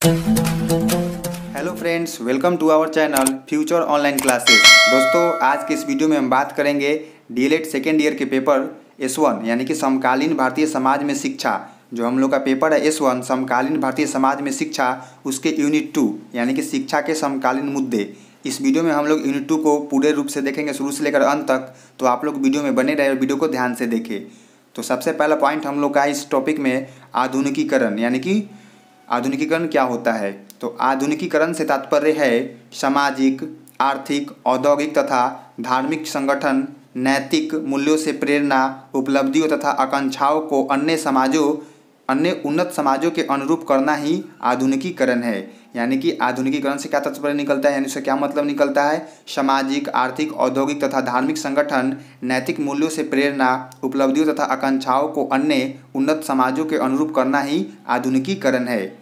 Hello friends, welcome to our channel future online classes. दोस्तों, आज के इस वीडियो में हम बात करेंगे डीएलएड सेकेंड ईयर के पेपर S1 यानी कि समकालीन भारतीय समाज में शिक्षा। जो हम लोग का पेपर है S1 समकालीन भारतीय समाज में शिक्षा, उसके यूनिट 2 यानी कि शिक्षा के समकालीन मुद्दे। इस वीडियो में हम लोग यूनिट 2 को पूरे रूप से देखेंगे, शुरू से लेकर अंत तक। तो आप लोग वीडियो में बने रहे और वीडियो को ध्यान से देखें। तो सबसे पहला पॉइंट हम लोग का इस टॉपिक में आधुनिकीकरण यानी कि आधुनिकीकरण क्या होता है। तो आधुनिकीकरण से तात्पर्य है सामाजिक, आर्थिक, औद्योगिक तथा धार्मिक संगठन नैतिक मूल्यों से प्रेरणा, उपलब्धियों तथा आकांक्षाओं को अन्य समाजों, अन्य उन्नत समाजों के अनुरूप करना ही आधुनिकीकरण है। यानी कि आधुनिकीकरण से क्या तात्पर्य निकलता है, यानी उससे क्या मतलब निकलता है। सामाजिक, आर्थिक, औद्योगिक तथा धार्मिक संगठन नैतिक मूल्यों से प्रेरणा, उपलब्धियों तथा आकांक्षाओं को अन्य उन्नत समाजों के अनुरूप करना ही आधुनिकीकरण है।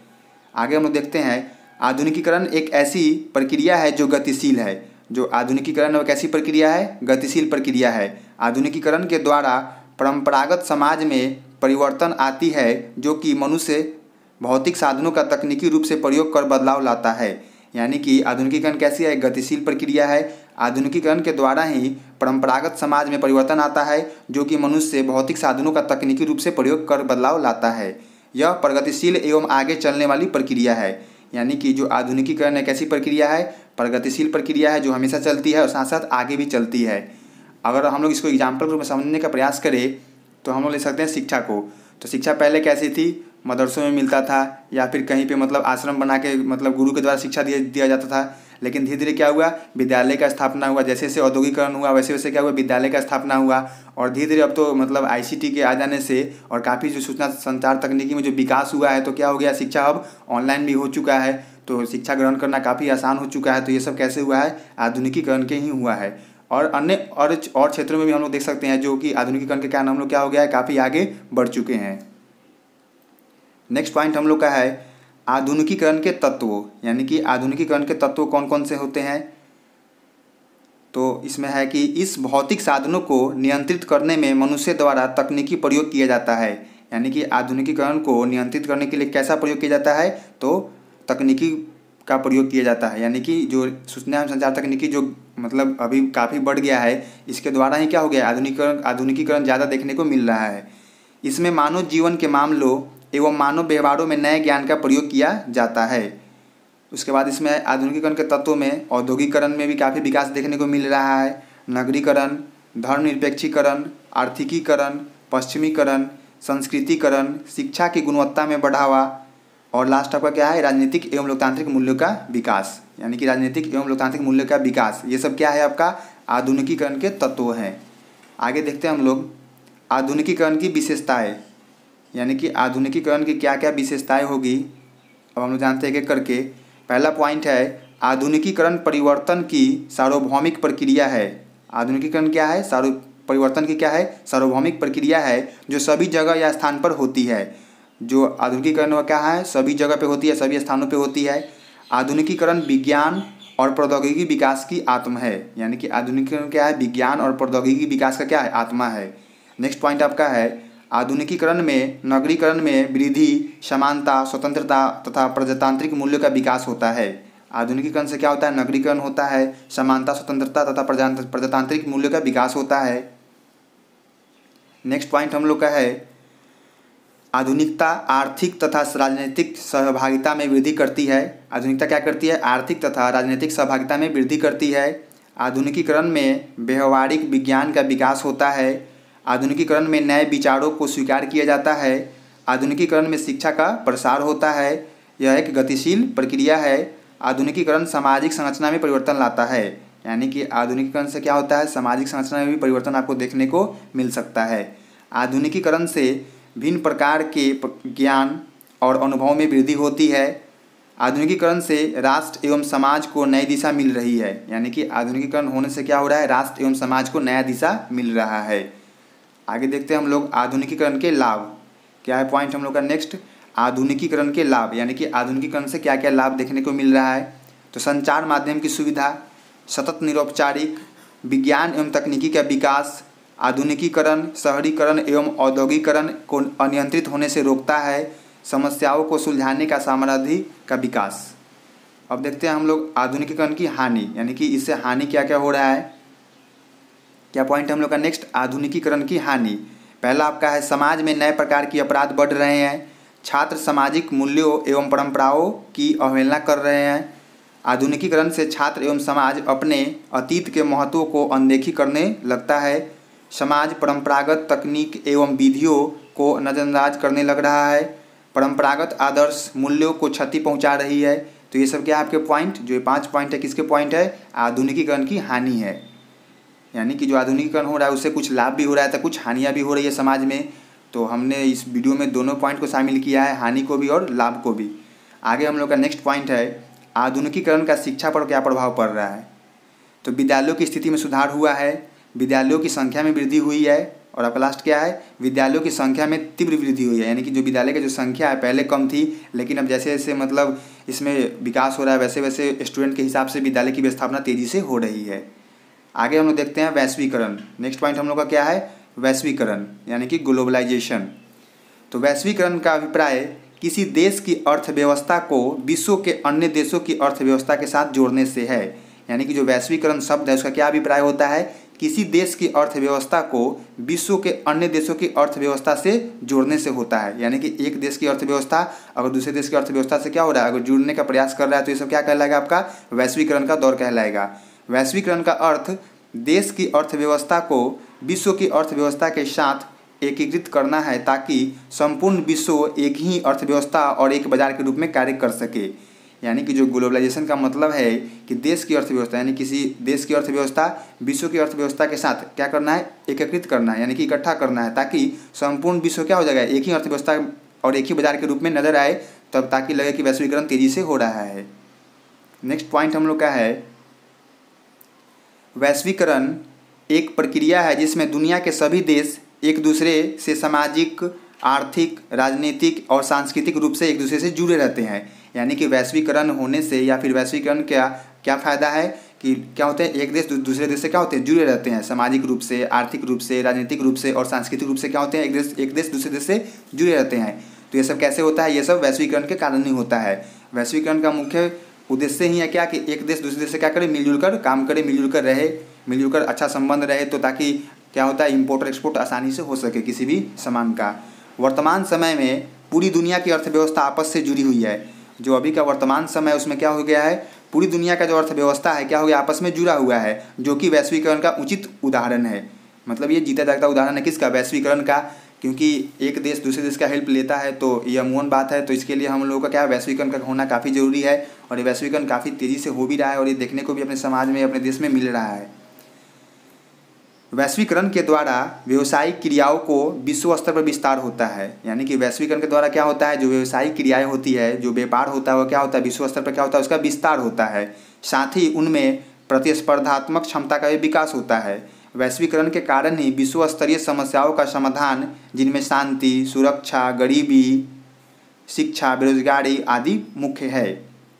आगे हम लोग देखते हैं, आधुनिकीकरण एक ऐसी प्रक्रिया है जो गतिशील है। जो आधुनिकीकरण है वो कैसी प्रक्रिया है, गतिशील प्रक्रिया है। आधुनिकीकरण के द्वारा परंपरागत समाज में परिवर्तन आती है, जो कि मनुष्य भौतिक साधनों का तकनीकी रूप से प्रयोग कर बदलाव लाता है। यानी कि आधुनिकीकरण कैसी है, गतिशील प्रक्रिया है। आधुनिकीकरण के द्वारा ही परंपरागत समाज में परिवर्तन आता है, जो कि मनुष्य भौतिक साधनों का तकनीकी रूप से प्रयोग कर बदलाव लाता है। यह प्रगतिशील एवं आगे चलने वाली प्रक्रिया है। यानी कि जो आधुनिकीकरण है कैसी प्रक्रिया है, प्रगतिशील प्रक्रिया है, जो हमेशा चलती है और साथ साथ आगे भी चलती है। अगर हम लोग इसको एग्जाम्पल रूप में समझने का प्रयास करें तो हम लोग ले सकते हैं शिक्षा को। तो शिक्षा पहले कैसी थी, मदरसों में मिलता था या फिर कहीं पे मतलब आश्रम बना के मतलब गुरु के द्वारा शिक्षा दिया जाता था। लेकिन धीरे धीरे क्या हुआ, विद्यालय का स्थापना हुआ। जैसे जैसे औद्योगिकरण हुआ वैसे वैसे क्या हुआ, विद्यालय का स्थापना हुआ। और धीरे धीरे अब तो मतलब ICT के आ जाने से और काफ़ी जो सूचना संचार तकनीकी में जो विकास हुआ है, तो क्या हो गया, शिक्षा अब ऑनलाइन भी हो चुका है। तो शिक्षा ग्रहण करना काफ़ी आसान हो चुका है। तो ये सब कैसे हुआ है, आधुनिकीकरण के ही हुआ है। और अन्य और क्षेत्रों में भी हम लोग देख सकते हैं जो कि आधुनिकीकरण के कारण हम लोग क्या हो गया है, काफ़ी आगे बढ़ चुके हैं। नेक्स्ट पॉइंट हम लोग का है आधुनिकीकरण के तत्व। यानी कि आधुनिकीकरण के तत्व कौन कौन से होते हैं। तो इसमें है कि इस भौतिक साधनों को नियंत्रित करने में मनुष्य द्वारा तकनीकी प्रयोग किया जाता है। यानी कि आधुनिकीकरण को नियंत्रित करने के लिए कैसा प्रयोग किया जाता है, तो तकनीकी का प्रयोग किया जाता है। यानी कि जो सूचना एवं संचार तकनीकी जो मतलब अभी काफ़ी बढ़ गया है, इसके द्वारा ही क्या हो गया, आधुनिकीकरण ज़्यादा देखने को मिल रहा है। इसमें मानव जीवन के मामलों एवं मानव व्यवहारों में नए ज्ञान का प्रयोग किया जाता है। उसके बाद इसमें आधुनिकीकरण के तत्वों में औद्योगिकरण में भी काफ़ी विकास देखने को मिल रहा है। नगरीकरण, धर्मनिरपेक्षीकरण, आर्थिकीकरण, पश्चिमीकरण, संस्कृतिकरण, शिक्षा की गुणवत्ता में बढ़ावा और लास्ट आपका क्या है, राजनीतिक एवं लोकतांत्रिक मूल्यों का विकास। यानी कि राजनीतिक एवं लोकतांत्रिक मूल्यों का विकास, ये सब क्या है आपका आधुनिकीकरण के तत्व हैं। आगे देखते हैं हम लोग आधुनिकीकरण की विशेषताएं। यानी कि आधुनिकीकरण की क्या क्या विशेषताएं होगी, अब हम लोग जानते हैं एक एक करके। पहला पॉइंट है आधुनिकीकरण परिवर्तन की सार्वभौमिक प्रक्रिया है। आधुनिकीकरण क्या है, परिवर्तन की क्या है, सार्वभौमिक प्रक्रिया है जो सभी जगह या स्थान पर होती है। जो आधुनिकीकरण वो क्या है, सभी जगह पे होती है, सभी स्थानों पे होती है। आधुनिकीकरण विज्ञान और प्रौद्योगिकी विकास की आत्मा है। यानी कि आधुनिकीकरण क्या है, विज्ञान और प्रौद्योगिकी विकास का क्या है, आत्मा है। नेक्स्ट पॉइंट आपका है आधुनिकीकरण में नगरीकरण में वृद्धि, समानता, स्वतंत्रता तथा प्रजातांत्रिक मूल्यों का विकास होता है। आधुनिकीकरण से क्या होता है, नगरीकरण होता है, समानता, स्वतंत्रता तथा प्रजातांत्रिक मूल्यों का विकास होता है। नेक्स्ट पॉइंट हम लोग का है आधुनिकता आर्थिक तथा राजनीतिक सहभागिता में वृद्धि करती है। आधुनिकता क्या करती है, आर्थिक तथा राजनीतिक सहभागिता में वृद्धि करती है। आधुनिकीकरण में व्यवहारिक विज्ञान का विकास होता है। आधुनिकीकरण में नए विचारों को स्वीकार किया जाता है। आधुनिकीकरण में शिक्षा का प्रसार होता है। यह एक गतिशील प्रक्रिया है। आधुनिकीकरण सामाजिक संरचना में परिवर्तन लाता है। यानी कि आधुनिकीकरण से क्या होता है, सामाजिक संरचना में भी परिवर्तन आपको देखने को मिल सकता है। आधुनिकीकरण से भिन्न प्रकार के ज्ञान और अनुभव में वृद्धि होती है। आधुनिकीकरण से राष्ट्र एवं समाज को नई दिशा मिल रही है। यानी कि आधुनिकीकरण होने से क्या हो रहा है, राष्ट्र एवं समाज को नया दिशा मिल रहा है। आगे देखते हैं हम लोग आधुनिकीकरण के लाभ क्या है। पॉइंट हम लोग का नेक्स्ट आधुनिकीकरण के लाभ। यानी कि आधुनिकीकरण से क्या क्या लाभ देखने को मिल रहा है। तो संचार माध्यम की सुविधा, सतत निरौपचारिक, विज्ञान एवं तकनीकी का विकास, आधुनिकीकरण शहरीकरण एवं औद्योगिकरण को अनियंत्रित होने से रोकता है। समस्याओं को सुलझाने का सामर्थ्य का विकास। अब देखते हैं हम लोग आधुनिकीकरण की हानि, यानी कि इससे हानि क्या क्या हो रहा है। क्या पॉइंट है हम लोग का नेक्स्ट, आधुनिकीकरण की हानि। पहला आपका है समाज में नए प्रकार की अपराध बढ़ रहे हैं, छात्र सामाजिक मूल्यों एवं परंपराओं की अवहेलना कर रहे हैं। आधुनिकीकरण से छात्र एवं समाज अपने अतीत के महत्व को अनदेखी करने लगता है। समाज परंपरागत तकनीक एवं विधियों को नज़रअंदाज करने लग रहा है। परंपरागत आदर्श मूल्यों को क्षति पहुंचा रही है। तो ये सब क्या है आपके पॉइंट, जो ये 5 पॉइंट है किसके पॉइंट है, आधुनिकीकरण की हानि है। यानी कि जो आधुनिकीकरण हो रहा है उससे कुछ लाभ भी हो रहा है तो कुछ हानियाँ भी हो रही है समाज में। तो हमने इस वीडियो में दोनों पॉइंट को शामिल किया है, हानि को भी और लाभ को भी। आगे हम लोग का नेक्स्ट पॉइंट है, आधुनिकीकरण का शिक्षा पर क्या प्रभाव पड़ रहा है। तो विद्यालयों की स्थिति में सुधार हुआ है, विद्यालयों की संख्या में वृद्धि हुई है, और आपका लास्ट क्या है, विद्यालयों की संख्या में तीव्र वृद्धि हुई है। यानी कि जो विद्यालय की जो संख्या है पहले कम थी, लेकिन अब जैसे जैसे मतलब इसमें विकास हो रहा है वैसे वैसे स्टूडेंट के हिसाब से विद्यालय की व्यवस्थापना तेज़ी से हो रही है। आगे हम लोग देखते हैं वैश्वीकरण। नेक्स्ट पॉइंट हम लोग का क्या है, वैश्वीकरण यानी कि ग्लोबलाइजेशन। तो वैश्वीकरण का अभिप्राय किसी देश की अर्थव्यवस्था को विश्व के अन्य देशों की अर्थव्यवस्था के साथ जोड़ने से है। यानी कि जो वैश्वीकरण शब्द है उसका क्या अभिप्राय होता है, किसी देश की अर्थव्यवस्था को विश्व के अन्य देशों की अर्थव्यवस्था से जोड़ने से होता है। यानी कि एक देश की अर्थव्यवस्था अगर दूसरे देश की अर्थव्यवस्था से क्या हो रहा है, अगर जुड़ने का प्रयास कर रहा है तो ये सब क्या कहलाएगा, आपका वैश्वीकरण का दौर कहलाएगा। वैश्वीकरण का अर्थ देश की अर्थव्यवस्था को विश्व की अर्थव्यवस्था के साथ एकीकृत करना है ताकि संपूर्ण विश्व एक ही अर्थव्यवस्था और एक बाजार के रूप में कार्य कर सके। यानी कि जो ग्लोबलाइजेशन का मतलब है कि देश की अर्थव्यवस्था यानी किसी देश की अर्थव्यवस्था विश्व की अर्थव्यवस्था के साथ क्या करना है, एकीकृत करना है, यानी कि इकट्ठा करना है ताकि संपूर्ण विश्व क्या हो जाएगा, एक ही अर्थव्यवस्था और एक ही बाजार के रूप में नजर आए, तब ताकि लगे कि वैश्वीकरण तेजी से हो रहा है। नेक्स्ट पॉइंट हम लोग का है, वैश्वीकरण एक प्रक्रिया है जिसमें दुनिया के सभी देश एक दूसरे से सामाजिक, आर्थिक, राजनीतिक और सांस्कृतिक रूप से एक दूसरे से जुड़े रहते हैं। यानी कि वैश्वीकरण होने से या फिर वैश्वीकरण क्या फ़ायदा है कि क्या होते हैं, एक देश दूसरे देश से क्या होते हैं, जुड़े रहते हैं, सामाजिक रूप से, आर्थिक रूप से, राजनीतिक रूप से और सांस्कृतिक रूप से क्या होते हैं, एक देश दूसरे देश से जुड़े रहते हैं। तो ये सब कैसे होता है, ये सब वैश्वीकरण के कारण ही होता है। वैश्वीकरण का मुख्य उद्देश्य ही है क्या कि एक देश दूसरे देश से क्या करे, मिलजुल कर काम करे, मिलजुल कर रहे, मिलजुल कर अच्छा संबंध रहे, तो ताकि क्या होता है, इम्पोर्ट और एक्सपोर्ट आसानी से हो सके किसी भी सामान का। वर्तमान समय में पूरी दुनिया की अर्थव्यवस्था आपस से जुड़ी हुई है। जो अभी का वर्तमान समय उसमें क्या हो गया है, पूरी दुनिया का जो अर्थव्यवस्था है क्या हो गया, आपस में जुड़ा हुआ है, जो कि वैश्वीकरण का उचित उदाहरण है। मतलब ये जीता जागता उदाहरण है किसका, वैश्वीकरण का, क्योंकि एक देश दूसरे देश का हेल्प लेता है तो ये अमूमन बात है। तो इसके लिए हम लोगों का क्या है, वैश्वीकरण का होना काफ़ी ज़रूरी है, और ये वैश्वीकरण काफ़ी तेज़ी से हो भी रहा है और ये देखने को भी अपने समाज में, अपने देश में मिल रहा है। वैश्वीकरण के द्वारा व्यवसायिक क्रियाओं को विश्व स्तर पर विस्तार होता है। यानी कि वैश्वीकरण के द्वारा क्या होता है, जो व्यवसायिक क्रियाएं होती है, जो व्यापार होता है, वो क्या होता है, विश्व स्तर पर क्या होता है, उसका विस्तार होता है। साथ ही उनमें प्रतिस्पर्धात्मक क्षमता का भी विकास होता है। वैश्वीकरण के कारण ही विश्व स्तरीय समस्याओं का समाधान, जिनमें शांति, सुरक्षा, गरीबी, शिक्षा, बेरोजगारी आदि मुख्य है।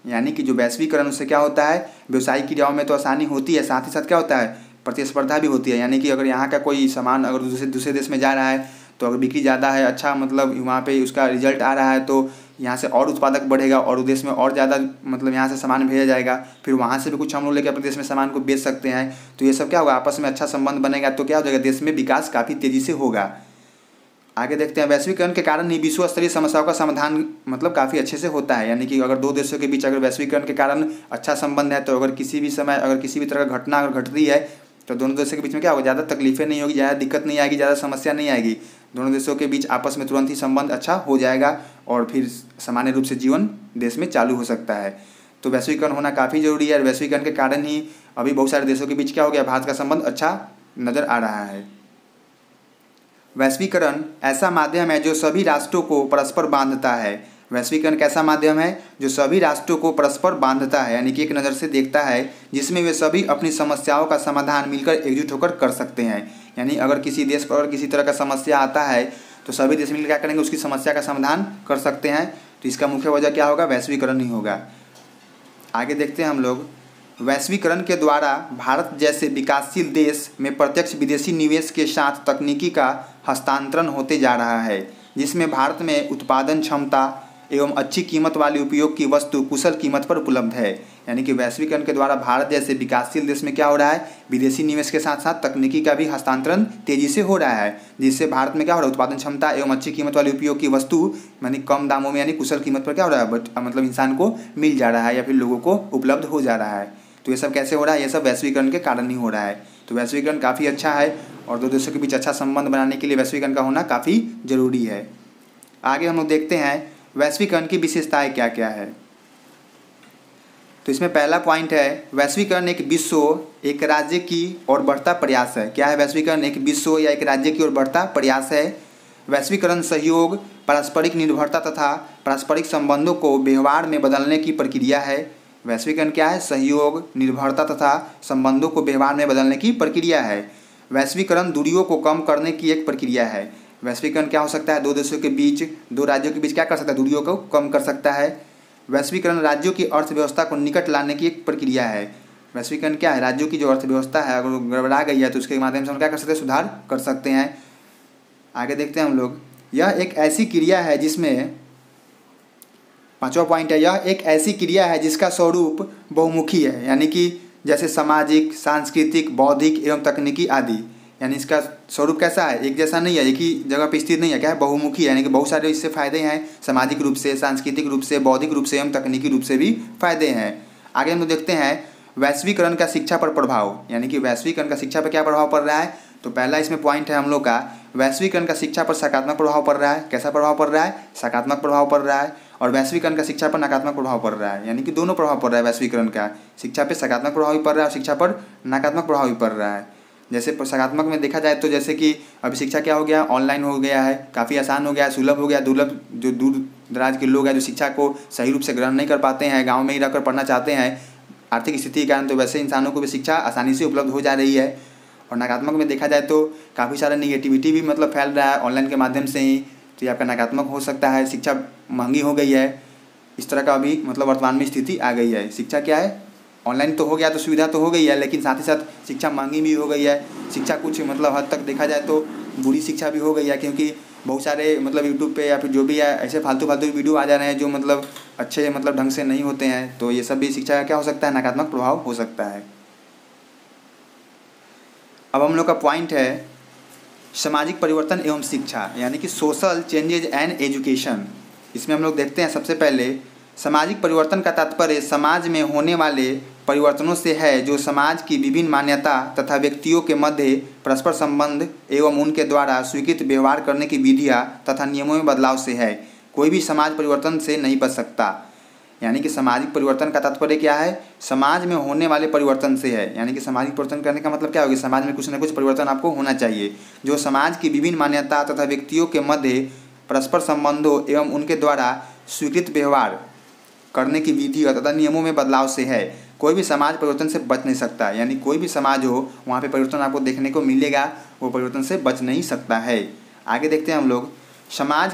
यानी कि जो वैश्वीकरण उससे क्या होता है, व्यवसायिक क्रियाओं में तो आसानी होती है, साथ ही साथ क्या होता है, प्रतिस्पर्धा भी होती है। यानी कि अगर यहाँ का कोई सामान अगर दूसरे देश में जा रहा है तो अगर बिक्री ज़्यादा है, अच्छा मतलब वहाँ पे उसका रिजल्ट आ रहा है, तो यहाँ से और उत्पादक बढ़ेगा और उस देश में और ज़्यादा मतलब यहाँ से सामान भेजा जाएगा, फिर वहाँ से भी कुछ हम लोग लेकर अपने देश में सामान को बेच सकते हैं। तो ये सब क्या होगा, आपस में अच्छा संबंध बनेगा, तो क्या हो जाएगा, देश में विकास काफ़ी तेज़ी से होगा। आगे देखते हैं, वैश्वीकरण के कारण ही विश्व स्तरीय समस्याओं का समाधान मतलब काफ़ी अच्छे से होता है। यानी कि अगर दो देशों के बीच अगर वैश्वीकरण के कारण अच्छा संबंध है, तो अगर किसी भी समय अगर किसी भी तरह का घटना अगर घट रही है तो दोनों देशों के बीच में क्या होगा, ज़्यादा तकलीफें नहीं होगी, ज़्यादा दिक्कत नहीं आएगी, ज़्यादा समस्या नहीं आएगी। दोनों देशों के बीच आपस में तुरंत ही संबंध अच्छा हो जाएगा और फिर सामान्य रूप से जीवन देश में चालू हो सकता है। तो वैश्वीकरण होना काफ़ी ज़रूरी है। वैश्वीकरण के कारण ही अभी बहुत सारे देशों के बीच क्या हो गया, भारत का संबंध अच्छा नज़र आ रहा है। वैश्वीकरण ऐसा माध्यम है जो सभी राष्ट्रों को परस्पर बांधता है। वैश्वीकरण कैसा माध्यम है, जो सभी राष्ट्रों को परस्पर बांधता है, यानी कि एक नज़र से देखता है, जिसमें वे सभी अपनी समस्याओं का समाधान मिलकर एकजुट होकर कर सकते हैं। यानी अगर किसी देश पर किसी तरह का समस्या आता है तो सभी देश मिलकर क्या करेंगे, उसकी समस्या का समाधान कर सकते हैं। तो इसका मुख्य वजह क्या होगा, वैश्वीकरण ही होगा। आगे देखते हैं हम लोग, वैश्वीकरण के द्वारा भारत जैसे विकासशील देश में प्रत्यक्ष विदेशी निवेश के साथ तकनीकी का हस्तांतरण होते जा रहा है, जिसमें भारत में उत्पादन क्षमता, एवं अच्छी कीमत वाली उपयोग की वस्तु कुशल कीमत पर उपलब्ध है। यानी कि वैश्वीकरण के द्वारा भारत जैसे विकासशील देश में क्या हो रहा है, विदेशी निवेश के साथ साथ तकनीकी का भी हस्तांतरण तेजी से हो रहा है, जिससे भारत में क्या हो रहा है, उत्पादन क्षमता एवं अच्छी कीमत वाली उपयोग की वस्तु यानी कम दामों में यानी कुशल कीमत पर क्या हो रहा है, मतलब इंसान को मिल जा रहा है या फिर लोगों को उपलब्ध हो जा रहा है। तो ये सब कैसे हो रहा है, ये सब वैश्वीकरण के कारण ही हो रहा है। तो वैश्वीकरण काफ़ी अच्छा है और दो देशों के बीच अच्छा संबंध बनाने के लिए वैश्वीकरण का होना काफ़ी जरूरी है। आगे हम लोग देखते हैं वैश्वीकरण की विशेषताएं क्या क्या है। तो इसमें पहला पॉइंट है, वैश्वीकरण एक विश्व एक राज्य की ओर बढ़ता प्रयास है। क्या है वैश्वीकरण? एक विश्व या एक राज्य की ओर बढ़ता प्रयास है। वैश्वीकरण सहयोग, पारस्परिक निर्भरता तथा पारस्परिक संबंधों को व्यवहार में बदलने की प्रक्रिया है। वैश्वीकरण क्या है? सहयोग, निर्भरता तथा संबंधों को व्यवहार में बदलने की प्रक्रिया है। वैश्वीकरण दूरियों को कम करने की एक प्रक्रिया है। वैश्वीकरण क्या हो सकता है? दो देशों के बीच, दो राज्यों के बीच क्या कर सकता है? दूरियों को कम कर सकता है। वैश्वीकरण राज्यों की अर्थव्यवस्था को निकट लाने की एक प्रक्रिया है। वैश्वीकरण क्या है? राज्यों की जो अर्थव्यवस्था है अगर गड़बड़ा गई है तो उसके माध्यम से हम क्या कर सकते हैं? सुधार कर सकते हैं। आगे देखते हैं हम लोग, यह एक ऐसी क्रिया है जिसमें, पांचवा पॉइंट है, यह एक ऐसी क्रिया है जिसका स्वरूप बहुमुखी है। यानी कि जैसे सामाजिक, सांस्कृतिक, बौद्धिक एवं तकनीकी आदि, यानी इसका स्वरूप कैसा है? एक जैसा नहीं है, एक ही जगह पर स्थित नहीं है। क्या है? बहुमुखी है, यानी कि बहुत सारे इससे फायदे हैं, सामाजिक रूप से, सांस्कृतिक रूप से, बौद्धिक रूप से एवं तकनीकी रूप से भी फायदे हैं। आगे हम लोग देखते हैं वैश्वीकरण का शिक्षा पर प्रभाव, यानी कि वैश्वीकरण का शिक्षा पर क्या प्रभाव पड़ रहा है। तो पहला इसमें पॉइंट है हम लोग का, वैश्वीकरण का शिक्षा पर सकारात्मक प्रभाव पड़ रहा है। कैसा प्रभाव पड़ रहा है? सकारात्मक प्रभाव पड़ रहा है। और वैश्वीकरण का शिक्षा पर नकारात्मक प्रभाव पड़ रहा है, यानी कि दोनों प्रभाव पड़ रहा है। वैश्वीकरण का शिक्षा पर सकारात्मक प्रभाव भी पड़ रहा है और शिक्षा पर नकारात्मक प्रभाव भी पड़ रहा है। जैसे सकारात्मक में देखा जाए तो जैसे कि अभी शिक्षा क्या हो गया, ऑनलाइन हो गया है, काफ़ी आसान हो गया है, सुलभ हो गया। दुर्लभ जो दूर दराज के लोग हैं जो शिक्षा को सही रूप से ग्रहण नहीं कर पाते हैं, गांव में ही रहकर पढ़ना चाहते हैं आर्थिक स्थिति के कारण, तो वैसे इंसानों को भी शिक्षा आसानी से उपलब्ध हो जा रही है। और नकारात्मक में देखा जाए तो काफ़ी सारा निगेटिविटी भी मतलब फैल रहा है ऑनलाइन के माध्यम से ही, तो ये आपका नकारात्मक हो सकता है। शिक्षा महंगी हो गई है, इस तरह का अभी मतलब वर्तमान में स्थिति आ गई है। शिक्षा क्या है, ऑनलाइन तो हो गया तो सुविधा तो हो गई है, लेकिन साथ ही साथ शिक्षा महंगी भी हो गई है। शिक्षा कुछ मतलब हद तक देखा जाए तो बुरी शिक्षा भी हो गई है, क्योंकि बहुत सारे मतलब यूट्यूब पे या फिर जो भी है ऐसे फालतू वीडियो आ जा रहे हैं जो मतलब अच्छे मतलब ढंग से नहीं होते हैं। तो ये सब भी शिक्षा का क्या हो सकता है? नकारात्मक प्रभाव हो सकता है। अब हम लोग का पॉइंट है सामाजिक परिवर्तन एवं शिक्षा, यानी कि सोशल चेंजेज एंड एजुकेशन। इसमें हम लोग देखते हैं सबसे पहले, सामाजिक परिवर्तन का तात्पर्य समाज में होने वाले परिवर्तनों से है जो समाज की विभिन्न मान्यता तथा व्यक्तियों के मध्य परस्पर संबंध एवं उनके द्वारा स्वीकृत व्यवहार करने की विधियाँ तथा नियमों में बदलाव से है। कोई भी समाज परिवर्तन से नहीं बच सकता। यानी कि सामाजिक परिवर्तन का तात्पर्य क्या है? समाज में होने वाले परिवर्तन से है। यानी कि सामाजिक परिवर्तन करने का मतलब क्या होगा? समाज में कुछ न कुछ परिवर्तन आपको होना चाहिए जो समाज की विभिन्न मान्यता तथा व्यक्तियों के मध्य परस्पर संबंधों एवं उनके द्वारा स्वीकृत व्यवहार करने की विधि तथा नियमों में बदलाव से है। कोई भी समाज परिवर्तन से बच नहीं सकता। यानी कोई भी समाज हो वहाँ पे परिवर्तन आपको देखने को मिलेगा, वो परिवर्तन से बच नहीं सकता है। आगे देखते हैं हम लोग, समाज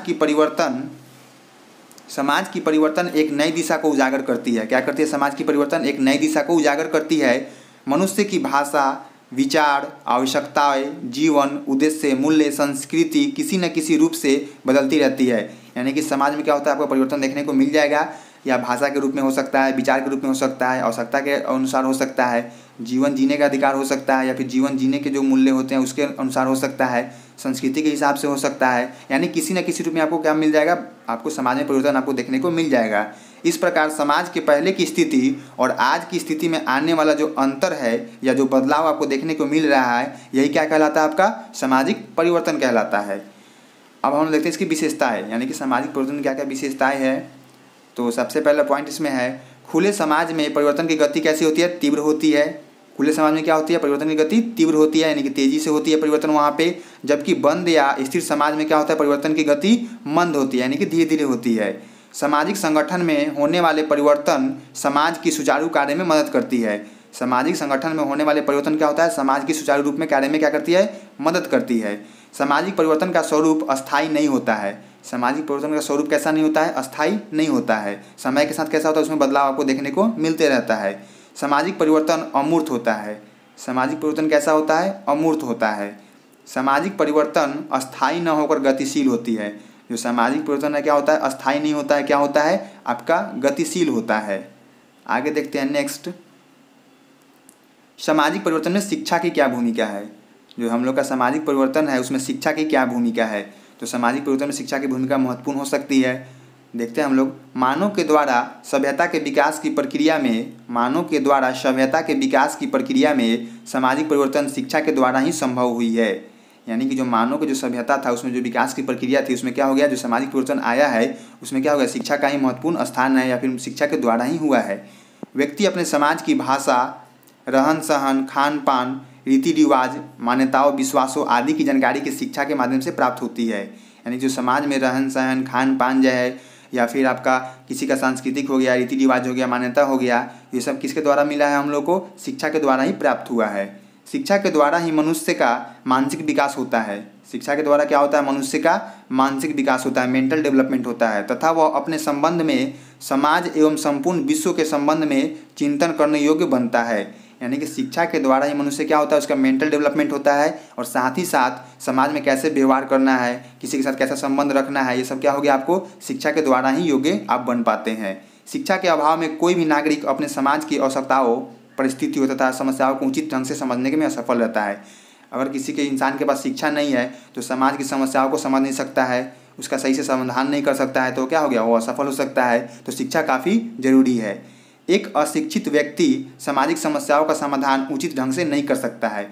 की परिवर्तन एक नई दिशा को उजागर करती है। क्या करती है? समाज की परिवर्तन एक नई दिशा को उजागर करती है। मनुष्य की भाषा, विचार, आवश्यकताएं, जीवन, उद्देश्य, मूल्य, संस्कृति किसी न किसी रूप से बदलती रहती है। यानी कि समाज में क्या होता है? आपको परिवर्तन देखने को मिल जाएगा, या भाषा के रूप में हो सकता है, विचार के रूप में हो सकता है, आवश्यकता के अनुसार हो सकता है, जीवन जीने का अधिकार हो सकता है, या फिर जीवन जीने के जो मूल्य होते हैं उसके अनुसार हो सकता है, संस्कृति के हिसाब से हो सकता है। यानी किसी न किसी रूप में आपको क्या मिल जाएगा? आपको समाज में परिवर्तन आपको देखने को मिल जाएगा। इस प्रकार समाज के पहले की स्थिति और आज की स्थिति में आने वाला जो अंतर है या जो बदलाव आपको देखने को मिल रहा है, यही क्या कहलाता है? आपका सामाजिक परिवर्तन कहलाता है। अब हम देखते हैं इसकी विशेषताएं, यानी कि सामाजिक परिवर्तन क्या क्या विशेषताएं हैं। तो सबसे पहला पॉइंट इसमें है, खुले समाज में परिवर्तन की गति कैसी होती है? तीव्र होती है। खुले समाज में क्या होती है? परिवर्तन की गति तीव्र होती है, यानी कि तेजी से होती है परिवर्तन वहाँ पे। जबकि बंद या स्थिर समाज में क्या होता है? परिवर्तन की गति मंद होती है, यानी कि धीरे धीरे होती है। सामाजिक संगठन में होने वाले परिवर्तन समाज की सुचारू कार्य में मदद करती है। सामाजिक संगठन में होने वाले परिवर्तन क्या होता है? समाज की सुचारू रूप में कार्य में क्या करती है? मदद करती है। सामाजिक परिवर्तन का स्वरूप अस्थायी नहीं होता है। सामाजिक परिवर्तन का स्वरूप कैसा नहीं होता है? अस्थायी नहीं होता है। समय के साथ कैसा होता है? उसमें बदलाव आपको देखने को मिलते रहता है। सामाजिक परिवर्तन अमूर्त होता है। सामाजिक परिवर्तन कैसा होता है? अमूर्त होता है। सामाजिक परिवर्तन अस्थायी न होकर गतिशील होती है। जो सामाजिक परिवर्तन है क्या होता है, अस्थायी नहीं होता है, क्या होता है आपका गतिशील होता है। आगे देखते हैं नेक्स्ट, सामाजिक परिवर्तन में शिक्षा की क्या भूमिका है। जो हम लोग का सामाजिक परिवर्तन है उसमें शिक्षा की क्या भूमिका है। तो सामाजिक परिवर्तन में शिक्षा की भूमिका महत्वपूर्ण हो सकती है। देखते हैं हम लोग, मानव के द्वारा सभ्यता के विकास की प्रक्रिया में, मानव के द्वारा सभ्यता के विकास की प्रक्रिया में सामाजिक परिवर्तन शिक्षा के द्वारा ही संभव हुई है। यानी कि जो मानव की जो सभ्यता था उसमें जो विकास की प्रक्रिया थी उसमें क्या हो गया, जो सामाजिक परिवर्तन आया है उसमें क्या हो गया, शिक्षा का ही महत्वपूर्ण स्थान है या फिर शिक्षा के द्वारा ही हुआ है। व्यक्ति अपने समाज की भाषा, रहन सहन, खान पान, रीति रिवाज, मान्यताओं, विश्वासों आदि की जानकारी की शिक्षा के माध्यम से प्राप्त होती है। यानी जो समाज में रहन सहन, खान पान जो है या फिर आपका किसी का सांस्कृतिक हो गया, रीति रिवाज हो गया, मान्यता हो गया, ये सब किसके द्वारा मिला है हम लोग को, शिक्षा के द्वारा ही प्राप्त हुआ है। शिक्षा के द्वारा ही मनुष्य का मानसिक विकास होता है। शिक्षा के द्वारा क्या होता है, मनुष्य का मानसिक विकास होता है, मेंटल डेवलपमेंट होता है, तथा वह अपने संबंध में समाज एवं संपूर्ण विश्व के संबंध में चिंतन करने योग्य बनता है। यानी कि शिक्षा के द्वारा ही मनुष्य क्या होता है, उसका मेंटल डेवलपमेंट होता है और साथ ही साथ समाज में कैसे व्यवहार करना है, किसी के साथ कैसा संबंध रखना है, ये सब क्या हो गया, आपको शिक्षा के द्वारा ही योग्य आप बन पाते हैं। शिक्षा के अभाव में कोई भी नागरिक अपने समाज की आवश्यकताओं, परिस्थितियों तथा समस्याओं को उचित ढंग से समझने में असफल रहता है। अगर किसी के इंसान के पास शिक्षा नहीं है तो समाज की समस्याओं को समझ नहीं सकता है, उसका सही से समाधान नहीं कर सकता है, तो क्या हो गया, वो असफल हो सकता है। तो शिक्षा काफ़ी जरूरी है। एक अशिक्षित व्यक्ति सामाजिक समस्याओं का समाधान उचित ढंग से नहीं कर सकता है।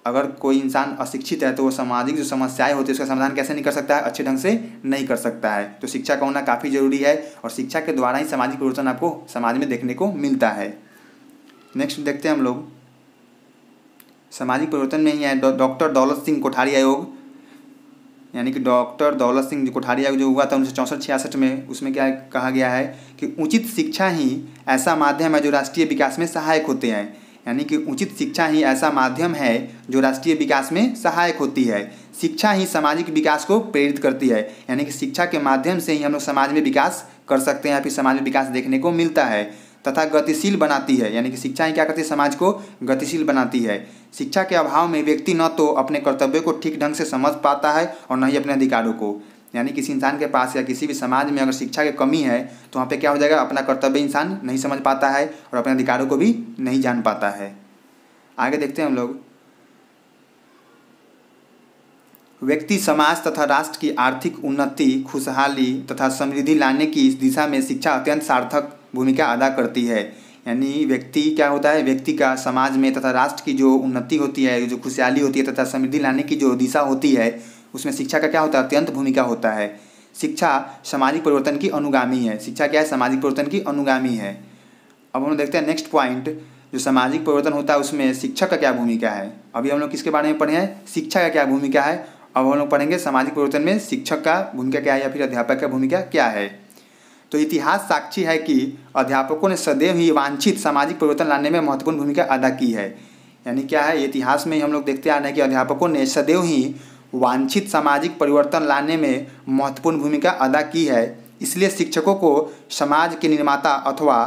अगर कोई इंसान अशिक्षित है तो वो सामाजिक जो समस्याएं होती है उसका समाधान कैसे नहीं कर सकता है, अच्छे ढंग से नहीं कर सकता है। तो शिक्षा का होना काफ़ी जरूरी है और शिक्षा के द्वारा ही सामाजिक परिवर्तन आपको समाज में देखने को मिलता है। नेक्स्ट देखते हैं हम लोग, सामाजिक परिवर्तन में ही है डॉक्टर दौलत सिंह कोठारी आयोग, यानी कि डॉक्टर दौलत सिंह कोठारी आयोग जो हुआ था 1964-66 में, उसमें क्या कहा गया है कि उचित शिक्षा ही ऐसा माध्यम है जो राष्ट्रीय विकास में सहायक होते हैं। यानी कि उचित शिक्षा ही ऐसा माध्यम है जो राष्ट्रीय विकास में सहायक होती है। शिक्षा ही सामाजिक विकास को प्रेरित करती है। यानी कि शिक्षा के माध्यम से ही हम लोग समाज में विकास कर सकते हैं, फिर समाज में विकास देखने को मिलता है, तथा गतिशील बनाती है। यानी कि शिक्षा ही क्या करती है, समाज को गतिशील बनाती है। शिक्षा के अभाव में व्यक्ति न तो अपने कर्तव्यों को ठीक ढंग से समझ पाता है और न ही अपने अधिकारों को। यानी किसी इंसान के पास या किसी भी समाज में अगर शिक्षा की कमी है तो वहाँ पे क्या हो जाएगा, अपना कर्तव्य इंसान नहीं समझ पाता है और अपने अधिकारों को भी नहीं जान पाता है। आगे देखते हैं हम लोग, व्यक्ति समाज तथा राष्ट्र की आर्थिक उन्नति, खुशहाली तथा समृद्धि लाने की इस दिशा में शिक्षा अत्यंत सार्थक भूमिका अदा करती है। यानी व्यक्ति क्या होता है, व्यक्ति का समाज में तथा राष्ट्र की जो उन्नति होती है, जो खुशहाली होती है तथा समृद्धि लाने की जो दिशा होती है उसमें शिक्षा का क्या होता है, अत्यंत भूमिका होता है। शिक्षा सामाजिक परिवर्तन की अनुगामी है। शिक्षा क्या है, सामाजिक परिवर्तन की अनुगामी है। अब हम देखते हैं नेक्स्ट पॉइंट, जो सामाजिक परिवर्तन होता है उसमें शिक्षक का क्या भूमिका है। अभी हम लोग किसके बारे में पढ़े हैं, शिक्षा का क्या भूमिका है। अब हम लोग पढ़ेंगे सामाजिक परिवर्तन में शिक्षक का भूमिका क्या है या फिर अध्यापक का भूमिका क्या है। तो इतिहास साक्षी है कि अध्यापकों ने सदैव ही वांछित सामाजिक परिवर्तन लाने में महत्वपूर्ण भूमिका अदा की है। यानी क्या है, इतिहास में हम लोग देखते आ रहे हैं कि अध्यापकों ने सदैव ही वांछित सामाजिक परिवर्तन लाने में महत्वपूर्ण भूमिका अदा की है। इसलिए शिक्षकों को समाज के निर्माता अथवा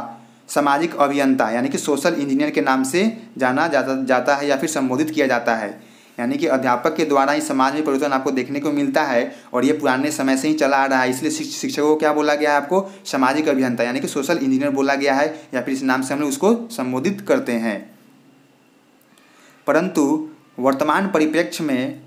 सामाजिक अभियंता यानी कि सोशल इंजीनियर के नाम से जाना जाता है या फिर संबोधित किया जाता है। यानी कि अध्यापक के द्वारा ही समाज में परिवर्तन आपको देखने को मिलता है और ये पुराने समय से ही चला आ रहा है। इसलिए शिक्षकों को क्या बोला गया है, आपको सामाजिक अभियंता यानी कि सोशल इंजीनियर बोला गया है या फिर इस नाम से हम लोग उसको संबोधित करते हैं। परंतु वर्तमान परिप्रेक्ष्य में,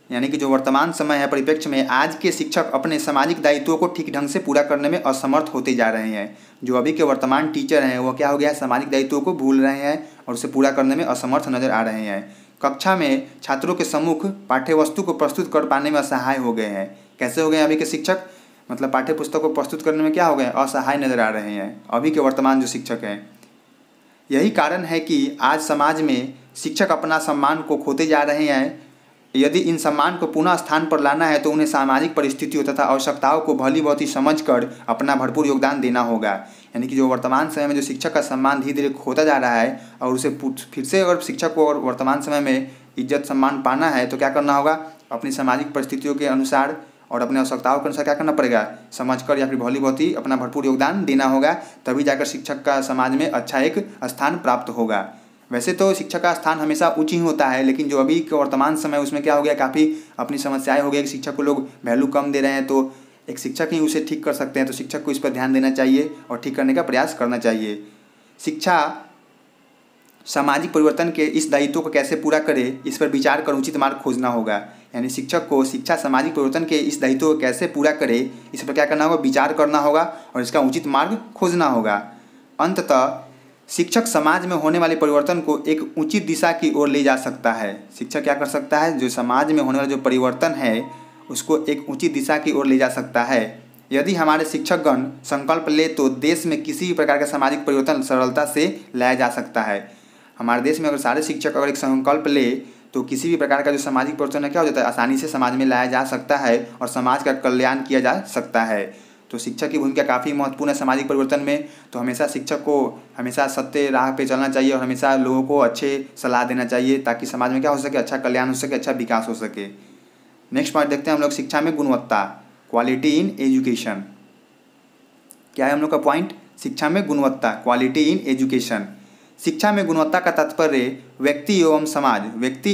यानी कि जो वर्तमान समय है परिप्रेक्ष्य में, आज के शिक्षक अपने सामाजिक दायित्वों को ठीक ढंग से पूरा करने में असमर्थ होते जा रहे हैं। जो अभी के वर्तमान टीचर हैं वो क्या हो गया, सामाजिक दायित्वों को भूल रहे हैं और उसे पूरा करने में असमर्थ नजर आ रहे हैं। कक्षा में छात्रों के सम्मुख पाठ्यवस्तु को प्रस्तुत कर पाने में असहाय हो गए हैं। कैसे हो गए अभी के शिक्षक, मतलब पाठ्य पुस्तक को प्रस्तुत करने में क्या हो गए, असहाय नजर आ रहे हैं अभी के वर्तमान जो शिक्षक हैं। यही कारण है कि आज समाज में शिक्षक अपना सम्मान को खोते जा रहे हैं। यदि इन सम्मान को पुनः स्थान पर लाना है तो उन्हें सामाजिक परिस्थितियों तथा आवश्यकताओं को भली भांति समझकर अपना भरपूर योगदान देना होगा। यानी कि जो वर्तमान समय में जो शिक्षक का सम्मान धीरे धीरे खोता जा रहा है और उसे फिर से अगर शिक्षक को और वर्तमान समय में इज्जत सम्मान पाना है तो क्या करना होगा, अपनी सामाजिक परिस्थितियों के अनुसार और अपने आवश्यकताओं के अनुसार क्या करना पड़ेगा, समझकर या फिर भली भांति अपना भरपूर योगदान देना होगा। तभी जाकर शिक्षक का समाज में अच्छा एक स्थान प्राप्त होगा। वैसे तो शिक्षक का स्थान हमेशा उच्च ही होता है, लेकिन जो अभी के वर्तमान समय उसमें क्या हो गया, काफ़ी अपनी समस्याएं हो गई कि शिक्षक को लोग वैल्यू कम दे रहे हैं। तो एक शिक्षक ही उसे ठीक कर सकते हैं, तो शिक्षक को इस पर ध्यान देना चाहिए और ठीक करने का प्रयास करना चाहिए। शिक्षा सामाजिक परिवर्तन के इस दायित्व को कैसे पूरा करे, इस पर विचार कर उचित मार्ग खोजना होगा। यानी शिक्षक को शिक्षा सामाजिक परिवर्तन के इस दायित्व को कैसे पूरा करे, इस पर क्या करना होगा, विचार करना होगा और इसका उचित मार्ग खोजना होगा। अंततः शिक्षक समाज में होने वाले परिवर्तन को एक उचित दिशा की ओर ले जा सकता है। शिक्षक क्या कर सकता है, जो समाज में होने वाला जो परिवर्तन है उसको एक उचित दिशा की ओर ले जा सकता है। यदि हमारे शिक्षकगण संकल्प ले तो देश में किसी भी प्रकार का सामाजिक परिवर्तन सरलता से लाया जा सकता है। हमारे देश में अगर सारे शिक्षक अगर एक संकल्प ले तो किसी भी प्रकार का जो सामाजिक परिवर्तन है क्या हो जाता है, आसानी से समाज में लाया जा सकता है और समाज का कल्याण किया जा सकता है। तो शिक्षक की भूमिका काफ़ी महत्वपूर्ण है सामाजिक परिवर्तन में। तो हमेशा शिक्षक को हमेशा सत्य राह पे चलना चाहिए और हमेशा लोगों को अच्छे सलाह देना चाहिए ताकि समाज में क्या हो सके, अच्छा कल्याण हो सके, अच्छा विकास हो सके। नेक्स्ट पॉइंट देखते हैं हम लोग, शिक्षा में गुणवत्ता, क्वालिटी इन एजुकेशन। क्या है हम लोग का पॉइंट, शिक्षा में गुणवत्ता, क्वालिटी इन एजुकेशन। शिक्षा में गुणवत्ता का तात्पर्य व्यक्ति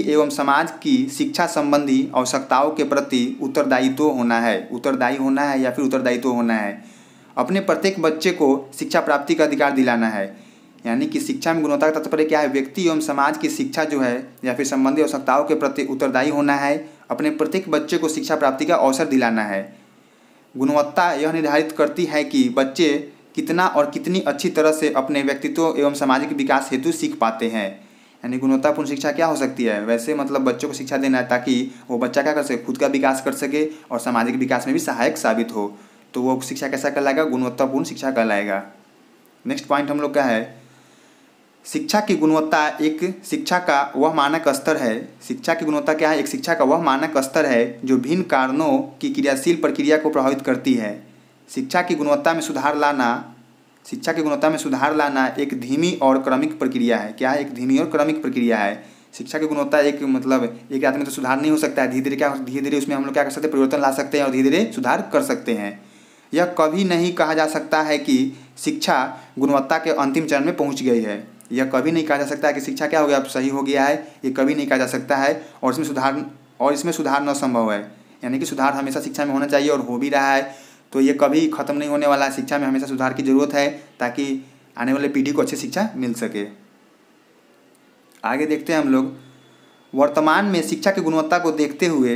एवं समाज की शिक्षा संबंधी आवश्यकताओं के प्रति उत्तरदायित्व होना है, उत्तरदायी होना है या फिर उत्तरदायित्व होना है। अपने प्रत्येक बच्चे को शिक्षा प्राप्ति का अधिकार दिलाना है। यानी कि शिक्षा में गुणवत्ता का तात्पर्य क्या है, व्यक्ति एवं समाज की शिक्षा जो है या फिर संबंधी आवश्यकताओं के प्रति उत्तरदायी होना है, अपने प्रत्येक बच्चे को शिक्षा प्राप्ति का अवसर दिलाना है। गुणवत्ता यह निर्धारित करती है कि बच्चे कितना और कितनी अच्छी तरह से अपने व्यक्तित्व एवं सामाजिक विकास हेतु सीख पाते हैं। यानी गुणवत्तापूर्ण शिक्षा क्या हो सकती है, वैसे मतलब बच्चों को शिक्षा देना है ताकि वो बच्चा क्या कर सके, खुद का विकास कर सके और सामाजिक विकास में भी सहायक साबित हो। तो वो शिक्षा कैसा कहलाएगा, गुणवत्तापूर्ण शिक्षा कहलाएगा। नेक्स्ट पॉइंट हम लोग का है, शिक्षा की गुणवत्ता एक शिक्षा का वह मानक स्तर है। शिक्षा की गुणवत्ता क्या है, एक शिक्षा का वह मानक स्तर है जो भिन्न कारणों की क्रियाशील प्रक्रिया को प्रभावित करती है। शिक्षा की गुणवत्ता में सुधार लाना एक धीमी और क्रमिक प्रक्रिया है। क्या है, एक धीमी और क्रमिक प्रक्रिया है। शिक्षा की गुणवत्ता एक मतलब एक रात में तो सुधार नहीं हो सकता है, धीरे धीरे उसमें हम लोग क्या कर सकते हैं, परिवर्तन ला सकते हैं और धीरे धीरे सुधार कर सकते हैं। यह कभी नहीं कहा जा सकता है कि शिक्षा गुणवत्ता के अंतिम चरण में पहुंच गई है। यह कभी नहीं कहा जा सकता है कि शिक्षा क्या हो गया, अब सही हो गया है, ये कभी नहीं कहा जा सकता है और इसमें सुधार न संभव है। यानी कि सुधार हमेशा शिक्षा में होना चाहिए और हो भी रहा है, तो ये कभी ख़त्म नहीं होने वाला। शिक्षा में हमेशा सुधार की ज़रूरत है ताकि आने वाले पीढ़ी को अच्छी शिक्षा मिल सके। आगे देखते हैं हम लोग, वर्तमान में शिक्षा की गुणवत्ता को देखते हुए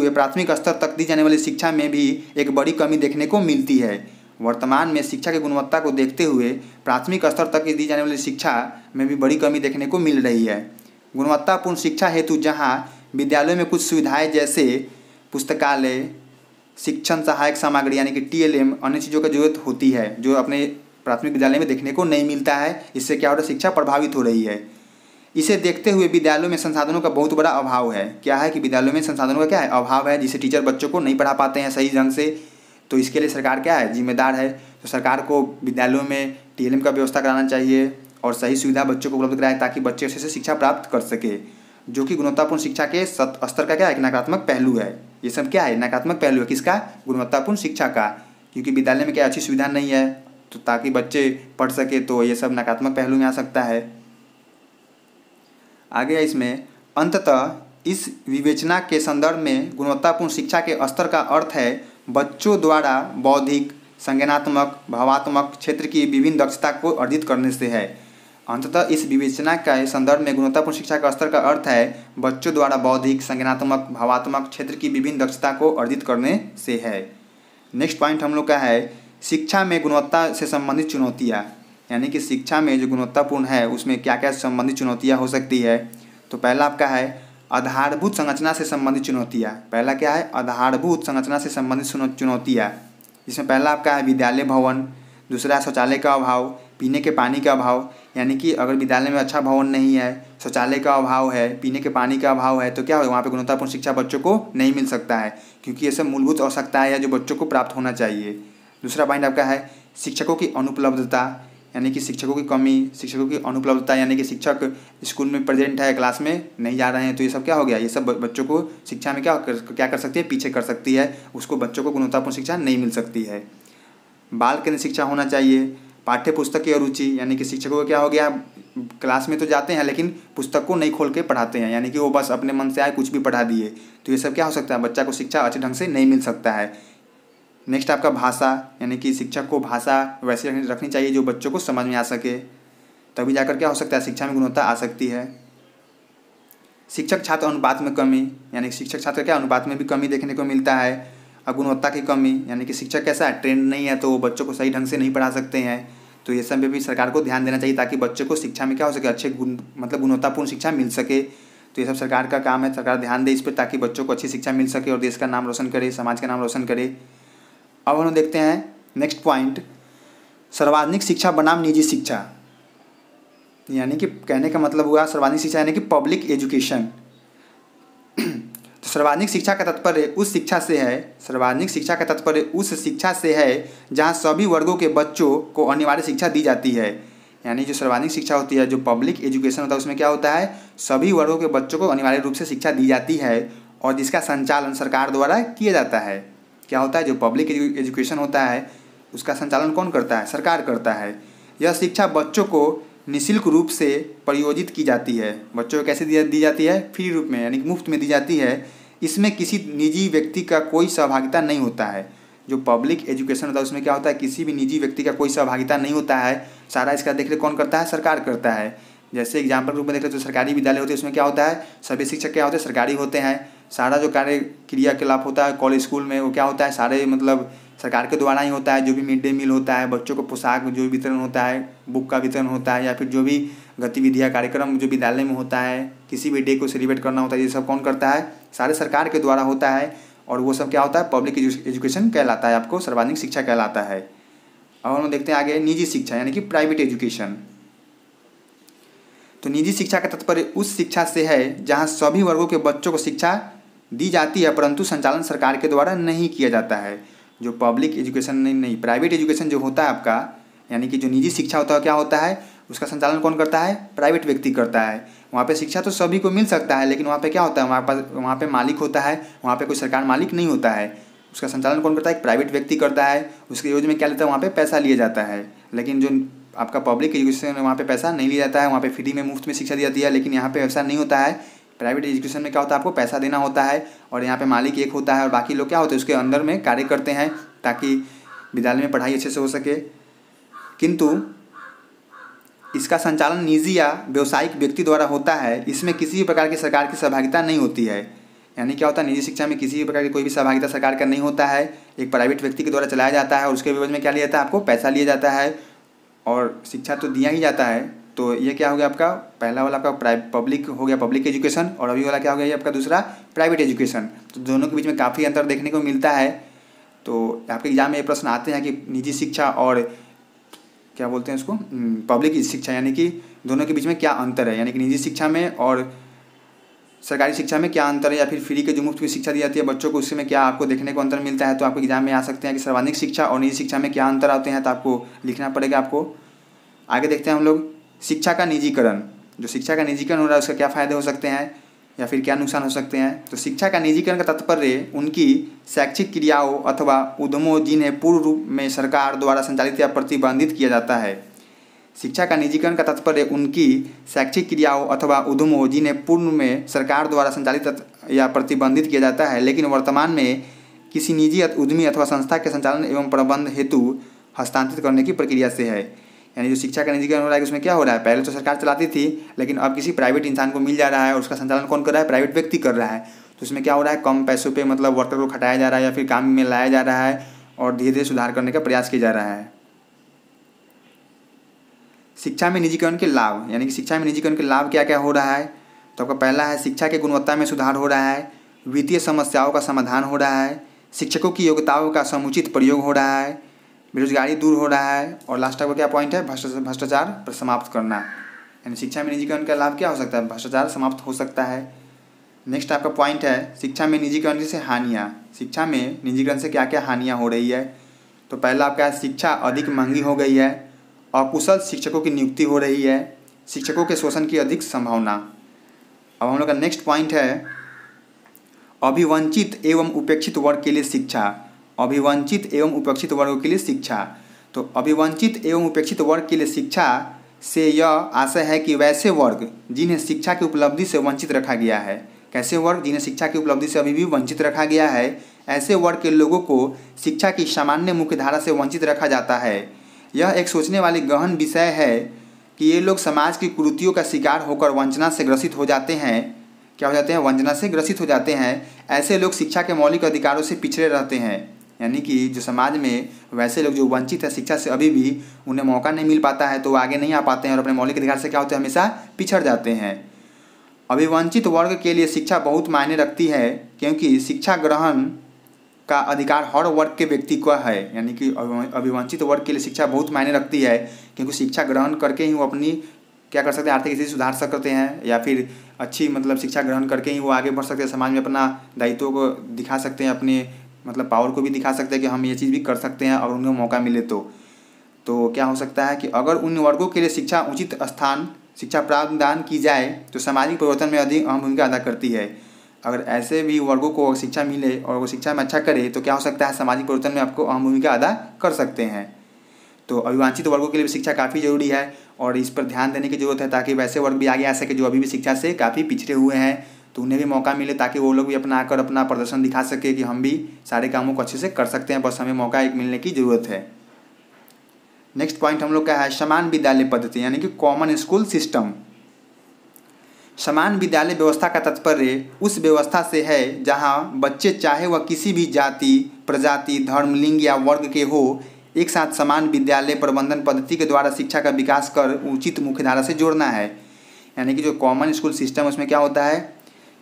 प्राथमिक स्तर तक दी जाने वाली शिक्षा में भी एक बड़ी कमी देखने को मिलती है। वर्तमान में शिक्षा की गुणवत्ता को देखते हुए प्राथमिक स्तर तक दी जाने वाली शिक्षा में भी बड़ी कमी देखने को मिल रही है। गुणवत्तापूर्ण शिक्षा हेतु जहाँ विद्यालयों में कुछ सुविधाएं जैसे पुस्तकालय, शिक्षण सहायक सामग्री यानी कि TLM, अन्य चीज़ों की जरूरत होती है जो अपने प्राथमिक विद्यालय में देखने को नहीं मिलता है। इससे क्या हो रहा है, शिक्षा प्रभावित हो रही है। इसे देखते हुए विद्यालयों में संसाधनों का बहुत बड़ा अभाव है। क्या है कि विद्यालयों में संसाधनों का क्या है, अभाव है, जिससे टीचर बच्चों को नहीं पढ़ा पाते हैं सही ढंग से। तो इसके लिए सरकार क्या है, जिम्मेदार है। तो सरकार को विद्यालयों में TLM का व्यवस्था कराना चाहिए और सही सुविधा बच्चों को उपलब्ध कराए ताकि बच्चे अच्छे से शिक्षा प्राप्त कर सके, जो कि गुणवत्तापूर्ण शिक्षा के स्तर का क्या है, एक नकारात्मक पहलू है। ये सब क्या है, नकारात्मक पहलू है किसका, गुणवत्तापूर्ण शिक्षा का। क्योंकि विद्यालय में क्या अच्छी सुविधा नहीं है तो ताकि बच्चे पढ़ सके, तो ये सब नकारात्मक पहलू में आ सकता है। आगे इसमें अंततः इस विवेचना के संदर्भ में गुणवत्तापूर्ण शिक्षा के स्तर का अर्थ है बच्चों द्वारा बौद्धिक, संज्ञानात्मक, भावात्मक क्षेत्र की विभिन्न दक्षता को अर्जित करने से है। अंततः इस विवेचना के संदर्भ में गुणवत्तापूर्ण शिक्षा का स्तर का अर्थ है बच्चों द्वारा बौद्धिक, संज्ञानात्मक, भावात्मक क्षेत्र की विभिन्न दक्षता को अर्जित करने से है। नेक्स्ट पॉइंट हम लोग का है, शिक्षा में गुणवत्ता से संबंधित चुनौतियाँ। यानी कि शिक्षा में जो गुणवत्तापूर्ण है उसमें क्या क्या संबंधित चुनौतियाँ हो सकती है। तो पहला आपका है आधारभूत संरचना से संबंधित चुनौतियाँ। पहला क्या है, आधारभूत संरचना से संबंधित चुनौतियाँ। इसमें पहला आपका है विद्यालय भवन, दूसरा शौचालय का अभाव, पीने के पानी का अभाव। यानी कि अगर विद्यालय में अच्छा भवन नहीं है, शौचालय का अभाव है, पीने के पानी का अभाव है, तो क्या हो, वहाँ पे गुणवत्तापूर्ण शिक्षा बच्चों को नहीं मिल सकता है, क्योंकि ये सब मूलभूत आवश्यकताएं है जो बच्चों को प्राप्त होना चाहिए। दूसरा पॉइंट आपका है शिक्षकों की अनुपलब्धता। यानी कि शिक्षकों की कमी, शिक्षकों की अनुपलब्धता, यानी कि शिक्षक स्कूल में प्रेजेंट है, क्लास में नहीं जा रहे हैं, तो ये सब क्या हो गया, ये सब बच्चों को शिक्षा में क्या कर सकती है, पीछे कर सकती है। उसको बच्चों को गुणवत्तापूर्ण शिक्षा नहीं मिल सकती है। बाल केंद्रित शिक्षा होना चाहिए, पाठ्य पुस्तक की अरुचि, यानी कि शिक्षकों को क्या हो गया, क्लास में तो जाते हैं लेकिन पुस्तक को नहीं खोल के पढ़ाते हैं, यानी कि वो बस अपने मन से आए कुछ भी पढ़ा दिए। तो ये सब क्या हो सकता है, बच्चा को शिक्षा अच्छे ढंग से नहीं मिल सकता है। नेक्स्ट आपका भाषा, यानी कि शिक्षक को भाषा वैसे रखनी चाहिए जो बच्चों को समझ में आ सके, तभी जाकर क्या हो सकता है, शिक्षा में गुणवत्ता आ सकती है। शिक्षक छात्र अनुपात में कमी, यानी शिक्षक छात्र क्या अनुपात में भी कमी देखने को मिलता है। और गुणवत्ता की कमी, यानी कि शिक्षक कैसा है, ट्रेंड नहीं है तो वो बच्चों को सही ढंग से नहीं पढ़ा सकते हैं। तो ये सब में भी सरकार को ध्यान देना चाहिए ताकि बच्चों को शिक्षा में क्या हो सके, अच्छे मतलब गुणवत्तापूर्ण शिक्षा मिल सके। तो ये सब सरकार का काम है, सरकार ध्यान दे इस पर ताकि बच्चों को अच्छी शिक्षा मिल सके और देश का नाम रोशन करे, समाज का नाम रोशन करे। अब हम देखते हैं नेक्स्ट पॉइंट, सार्वजनिक शिक्षा बनाम निजी शिक्षा। यानी कि कहने का मतलब हुआ सार्वजनिक शिक्षा यानी कि पब्लिक एजुकेशन। तो सार्वजनिक शिक्षा का तात्पर्य उस शिक्षा से है, सार्वजनिक शिक्षा का तात्पर्य उस शिक्षा से है जहाँ सभी वर्गों के बच्चों को अनिवार्य शिक्षा दी जाती है। यानी जो सार्वजनिक शिक्षा होती है, जो पब्लिक एजुकेशन होता है, उसमें क्या होता है, सभी वर्गों के बच्चों को अनिवार्य रूप से शिक्षा दी जाती है और जिसका संचालन सरकार द्वारा किया जाता है। क्या होता है, जो पब्लिक एजुकेशन होता है उसका संचालन कौन करता है, सरकार करता है। यह शिक्षा बच्चों को निःशुल्क रूप से प्रयोजित की जाती है। बच्चों को कैसे दी जाती है, फ्री रूप में, यानी मुफ्त में दी जाती है। इसमें किसी निजी व्यक्ति का कोई सहभागिता नहीं होता है। जो पब्लिक एजुकेशन होता है उसमें क्या होता है, किसी भी निजी व्यक्ति का कोई सहभागिता नहीं होता है। सारा इसका देखरेख कौन करता है, सरकार करता है। जैसे एग्जाम्पल रूप में देख रहे तो सरकारी विद्यालय होते हैं, उसमें क्या होता है, सभी शिक्षक क्या होते हैं, सरकारी होते हैं। सारा जो कार्य क्रियाकलाप होता है कॉलेज स्कूल में वो क्या होता है, सारे मतलब सरकार के द्वारा ही होता है। जो भी मिड डे मील होता है, बच्चों को पोशाक जो भी वितरण होता है, बुक का वितरण होता है, या फिर जो भी गतिविधियाँ कार्यक्रम जो विद्यालय में होता है, किसी भी डे को सेलिब्रेट करना होता है, ये सब कौन करता है, सारे सरकार के द्वारा होता है। और वो सब क्या होता है, पब्लिक एजुकेशन कहलाता है, आपको सार्वजनिक शिक्षा कहलाता है। अब हम देखते हैं आगे निजी शिक्षा यानी कि प्राइवेट एजुकेशन। तो निजी शिक्षा का तात्पर्य उस शिक्षा से है जहाँ सभी वर्गों के बच्चों को शिक्षा दी जाती है परंतु संचालन सरकार के द्वारा नहीं किया जाता है। जो पब्लिक एजुकेशन नहीं प्राइवेट एजुकेशन जो होता है आपका, यानी कि जो निजी शिक्षा होता है, क्या होता है, उसका संचालन कौन करता है, प्राइवेट व्यक्ति करता है। वहाँ पे शिक्षा तो सभी को मिल सकता है लेकिन वहाँ पे क्या होता है, वहाँ पे मालिक होता है, वहाँ पे कोई सरकार मालिक नहीं होता है। उसका संचालन कौन करता है, एक प्राइवेट व्यक्ति करता है। उसके योजना में क्या लेता है, वहाँ पे पैसा लिया जाता है। लेकिन जो आपका पब्लिक एजुकेशन है वहाँ पे पैसा नहीं लिया जाता है, वहाँ पे फ्री में मुफ्त में शिक्षा दी जाती है। लेकिन यहाँ पे ऐसा नहीं होता है। प्राइवेट एजुकेशन में क्या होता है, आपको पैसा देना होता है और यहाँ पे मालिक एक होता है और बाकी लोग क्या होते हैं, उसके अंदर में कार्य करते हैं ताकि विद्यालय में पढ़ाई अच्छे से हो सके। किंतु इसका संचालन निजी या व्यावसायिक व्यक्ति द्वारा होता है। इसमें किसी भी प्रकार की सरकार की सहभागिता नहीं होती है। यानी क्या होता है, निजी शिक्षा में किसी भी प्रकार की कोई भी सहभागिता सरकार का नहीं होता है। एक प्राइवेट व्यक्ति के द्वारा चलाया जाता है और उसके विरोध में क्या लिया जाता है, आपको पैसा लिया जाता है और शिक्षा तो दिया ही जाता है। तो ये क्या हो गया आपका, पहला वाला आपका पब्लिक हो गया, पब्लिक एजुकेशन, और अभी वाला क्या हो गया ये आपका दूसरा प्राइवेट एजुकेशन। तो दोनों के बीच में काफ़ी अंतर देखने को मिलता है। तो आपके एग्जाम में ये प्रश्न आते हैं कि निजी शिक्षा और क्या बोलते हैं उसको, पब्लिक शिक्षा, यानी कि दोनों के बीच में क्या अंतर है, यानी कि निजी शिक्षा में और सरकारी शिक्षा में क्या अंतर है, या फिर फ्री के जो मुफ्त में शिक्षा दी जाती है बच्चों को, उसमें क्या आपको देखने को अंतर मिलता है। तो आपको एग्जाम में आ सकते हैं कि सार्वजनिक शिक्षा और निजी शिक्षा में क्या अंतर आते हैं, तो आपको लिखना पड़ेगा आपको। आगे देखते हैं हम लोग शिक्षा का निजीकरण। जो शिक्षा का निजीकरण हो रहा है उसका क्या फ़ायदे हो सकते हैं या फिर क्या नुकसान हो सकते हैं। तो शिक्षा का निजीकरण का तात्पर्य उनकी शैक्षिक क्रियाओं अथवा उद्यमों जिन्हें पूर्ण रूप में सरकार द्वारा संचालित या प्रतिबंधित किया जाता है। शिक्षा का निजीकरण का तात्पर्य उनकी शैक्षिक क्रियाओं अथवा उद्यमों जिन्हें पूर्ण में सरकार द्वारा संचालित या प्रतिबंधित किया जाता है लेकिन वर्तमान में किसी निजी उद्यमी अथवा संस्था के संचालन एवं प्रबंध हेतु हस्तांतरित करने की प्रक्रिया से है। यानी जो शिक्षा का निजीकरण हो रहा है उसमें क्या हो रहा है, पहले तो सरकार चलाती थी लेकिन अब किसी प्राइवेट इंसान को मिल जा रहा है और उसका संचालन कौन कर रहा है, प्राइवेट व्यक्ति कर रहा है। तो उसमें क्या हो रहा है, कम पैसों पे मतलब वर्कर को खटाया जा रहा है या फिर काम में लाया जा रहा है और धीरे धीरे सुधार करने का प्रयास किया जा रहा है। शिक्षा में निजीकरण के लाभ, यानी कि शिक्षा में निजीकरण के लाभ क्या क्या हो रहा है। तो आपका पहला है शिक्षा की गुणवत्ता में सुधार हो रहा है, वित्तीय समस्याओं का समाधान हो रहा है, शिक्षकों की योग्यताओं का समुचित प्रयोग हो रहा है, बेरोजगारी दूर हो रहा है, और लास्ट का क्या पॉइंट है, भ्रष्टाचार पर समाप्त करना। यानी शिक्षा में निजीकरण का लाभ क्या हो सकता है, भ्रष्टाचार समाप्त हो सकता है। नेक्स्ट आपका पॉइंट है शिक्षा में निजीकरण से हानियाँ। शिक्षा में निजीकरण से क्या क्या हानियाँ हो रही है। तो पहला आपका शिक्षा अधिक महंगी हो गई है, अकुशल शिक्षकों की नियुक्ति हो रही है, शिक्षकों के शोषण की अधिक संभावना। अब हम लोग का नेक्स्ट पॉइंट है अभिवंचित एवं उपेक्षित वर्ग के लिए शिक्षा। अभिवंचित एवं उपेक्षित वर्गों के लिए शिक्षा। तो अभिवंचित एवं उपेक्षित वर्ग के लिए शिक्षा से यह आशय है कि वैसे वर्ग जिन्हें शिक्षा की उपलब्धि से वंचित रखा गया है, कैसे वर्ग जिन्हें शिक्षा की उपलब्धि से अभी भी वंचित रखा गया है, ऐसे वर्ग के लोगों को शिक्षा की सामान्य मुख्यधारा से वंचित रखा जाता है। यह एक सोचने वाली गहन विषय है कि ये लोग समाज की कुरीतियों का शिकार होकर वंचना से ग्रसित हो जाते हैं। क्या हो जाते हैं? वंचना से ग्रसित हो जाते हैं। ऐसे लोग शिक्षा के मौलिक अधिकारों से पिछड़े रहते हैं, यानी कि जो समाज में वैसे लोग जो वंचित है शिक्षा से, अभी भी उन्हें मौका नहीं मिल पाता है तो वो आगे नहीं आ पाते हैं और अपने मौलिक अधिकार से क्या होते हैं? हमेशा पिछड़ जाते हैं। अभिवंचित वर्ग के लिए शिक्षा बहुत मायने रखती है, क्योंकि शिक्षा ग्रहण का अधिकार हर वर्ग के व्यक्ति को है। यानी कि अभिवंचित वर्ग के लिए शिक्षा बहुत मायने रखती है, क्योंकि शिक्षा ग्रहण करके ही वो अपनी क्या कर सकते हैं? आर्थिक स्थिति सुधार सकते हैं, या फिर अच्छी शिक्षा ग्रहण करके ही वो आगे बढ़ सकते हैं, समाज में अपना दायित्व को दिखा सकते हैं, अपने पावर को भी दिखा सकते हैं कि हम ये चीज़ भी कर सकते हैं और उन्हें मौका मिले तो क्या हो सकता है कि अगर उन वर्गों के लिए शिक्षा उचित स्थान शिक्षा प्रदान की जाए तो सामाजिक परिवर्तन में अधिक अहम भूमिका अदा करती है। अगर ऐसे भी वर्गों को शिक्षा मिले और वो शिक्षा में अच्छा करे तो क्या हो सकता है? सामाजिक परिवर्तन में आपको अहम भूमिका अदा कर सकते हैं। तो अभिवंचित वर्गों के लिए भी शिक्षा काफ़ी ज़रूरी है और इस पर ध्यान देने की ज़रूरत है, ताकि वैसे वर्ग भी आगे आ सके जो अभी भी शिक्षा से काफ़ी पिछड़े हुए हैं, तो उन्हें भी मौका मिले, ताकि वो लोग भी अपना आकर अपना प्रदर्शन दिखा सके कि हम भी सारे कामों को अच्छे से कर सकते हैं, बस हमें मौका एक मिलने की ज़रूरत है। नेक्स्ट पॉइंट हम लोग का है समान विद्यालय पद्धति, यानी कि कॉमन स्कूल सिस्टम। समान विद्यालय व्यवस्था का तात्पर्य उस व्यवस्था से है जहां बच्चे चाहे वह किसी भी जाति, प्रजाति, धर्म, लिंग या वर्ग के हो, एक साथ समान विद्यालय प्रबंधन पद्धति के द्वारा शिक्षा का विकास कर उचित मुख्यधारा से जोड़ना है। यानी कि जो कॉमन स्कूल सिस्टम है उसमें क्या होता है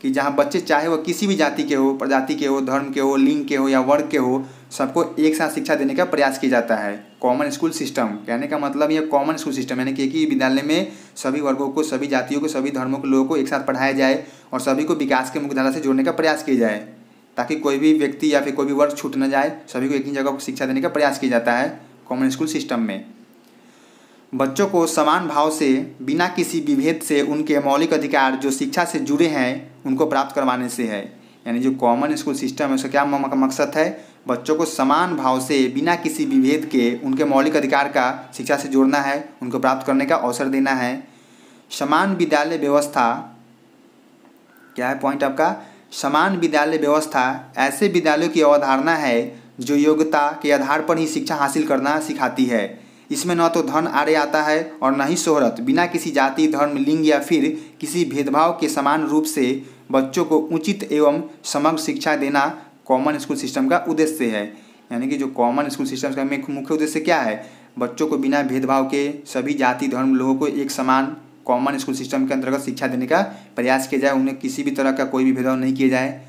कि जहां बच्चे चाहे वह किसी भी जाति के हो, प्रजाति के हो, धर्म के हो, लिंग के हो या वर्ग के हो, सबको एक साथ शिक्षा देने का प्रयास किया जाता है। कॉमन स्कूल सिस्टम कहने का मतलब ये कॉमन स्कूल सिस्टम, यानी कि एक ही विद्यालय में सभी वर्गों को, सभी जातियों को, सभी धर्मों के लोगों को एक साथ पढ़ाया जाए और सभी को विकास के मुख्यधारा से जोड़ने का प्रयास किया जाए, ताकि कोई भी व्यक्ति या फिर कोई भी वर्ग छूट न जाए। सभी को एक ही जगह पर शिक्षा देने का प्रयास किया जाता है कॉमन स्कूल सिस्टम में। बच्चों को समान भाव से बिना किसी विभेद से उनके मौलिक अधिकार जो शिक्षा से जुड़े हैं उनको प्राप्त करवाने से है। यानी जो कॉमन स्कूल सिस्टम है उसका क्या मकसद है? बच्चों को समान भाव से बिना किसी विभेद के उनके मौलिक अधिकार का शिक्षा से जोड़ना है, उनको प्राप्त करने का अवसर देना है। समान विद्यालय व्यवस्था क्या है पॉइंट आपका? समान विद्यालय व्यवस्था ऐसे विद्यालयों की अवधारणा है जो योग्यता के आधार पर ही शिक्षा हासिल करना सिखाती है। इसमें न तो धन आड़े आता है और न ही शोहरत। बिना किसी जाति, धर्म, लिंग या फिर किसी भेदभाव के समान रूप से बच्चों को उचित एवं समग्र शिक्षा देना कॉमन स्कूल सिस्टम का उद्देश्य है। यानी कि जो कॉमन स्कूल सिस्टम का मुख्य उद्देश्य क्या है? बच्चों को बिना भेदभाव के सभी जाति, धर्म लोगों को एक समान कॉमन स्कूल सिस्टम के अंतर्गत शिक्षा देने का प्रयास किया जाए, उन्हें किसी भी तरह का कोई भी भेदभाव नहीं किया जाए।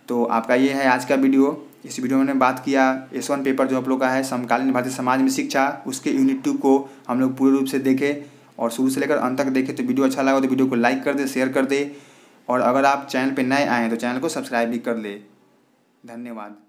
तो आपका ये है आज का वीडियो। इस वीडियो में मैंने बात किया S1 पेपर जो आप लोग का है समकालीन भारतीय समाज में शिक्षा, उसके यूनिट 2 को हम लोग पूर्ण रूप से देखें और शुरू से लेकर अंत तक देखें। तो वीडियो अच्छा लगा तो वीडियो को लाइक कर दे, शेयर कर दे, और अगर आप चैनल पर नए आए हैं तो चैनल को सब्सक्राइब भी कर ले। धन्यवाद।